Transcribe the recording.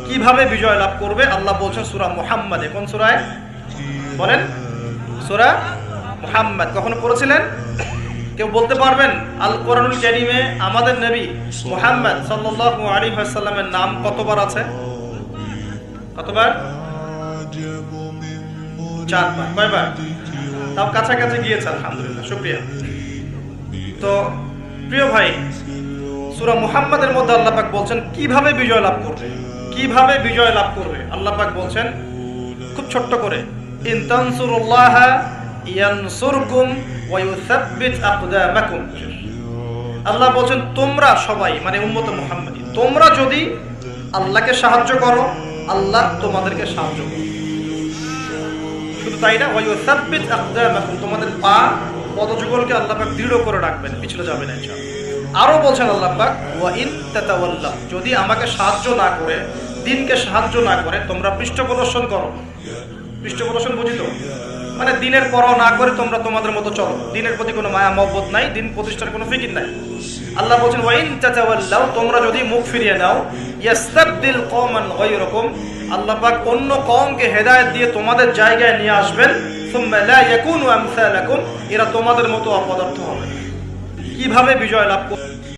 কিভাবে বিজয় লাভ করবে আল্লাহ বলছেন সূরা মুহাম্মাদে। কোন সূরায় বলেন? সূরা মুহাম্মাদ। কখনো পড়েছিলেন? কেউ বলতে পারবেন আল কোরআনুল কারীমে আমাদের নবী মুহাম্মদ সাল্লাল্লাহু আলাইহি ওয়াসাল্লামের নাম কতবার আছে? কতবার? 4 বার। কয়বার? তাও কাছাকাছি গিয়েছে, আলহামদুলিল্লাহ, শুকরিয়া। তো প্রিয় ভাই, সূরা মুহাম্মাদের মধ্যে আল্লাহ পাক বলছেন কিভাবে বিজয় লাভ করবে। কিভাবে বিজয় লাভ করবে আল্লাহ পাক বলছেন খুব ছোট্ট করে, ইন তানসুরুল্লাহা ইয়ানসুরকুম ওয়া ইউসাব্বিত আকদামাকুম। আল্লাহ বলছেন তোমরা সবাই, মানে উম্মত মুহাম্মাদী, তোমরা যদি আল্লাহকে সাহায্য করো আল্লাহ তোমাদেরকে সাহায্য করবে। শুধু তাই না, ওয়া ইউসাব্বিত আকদামাকুম, তোমাদের পা পদযুগলকে আল্লাহ পাক দৃঢ় করে রাখবেন, পিছলে যাবে না ইনশাআল্লাহ। আরো বলছেন আল্লাহ পাক, ওয়া ইন তাতাওয়াল্লাহ, যদি আমাকে সাহায্য না করে, দ্বীনকে সাহায্য না করে তোমরা পৃষ্ঠ প্রদর্শন করো। পৃষ্ঠ প্রদর্শন বুঝিত, মানে দ্বীনের পরোয়া না করে তোমরা তোমাদের মতো চলো, দ্বীনের প্রতি কোনো মায়া মহব্বত নাই, দ্বীন প্রতিষ্ঠার কোনো ফিকির নাই। আল্লাহ বলছেন ওয়া ইন তাতাওয়াল্লাহ, তোমরা যদি মুখ ফিরিয়ে নাও, ইয়াস্তাবদিল কওমান গায়রাকুম, আল্লাহ পাক অন্য কওমকে হেদায়েত দিয়ে তোমাদের জায়গায় নিয়ে আসবেন, সুম্মা লা ইয়াকুনু আমসালাকুম, এরা তোমাদের মতো অপদার্থ হবে। কিভাবে বিজয় লাভ করবে?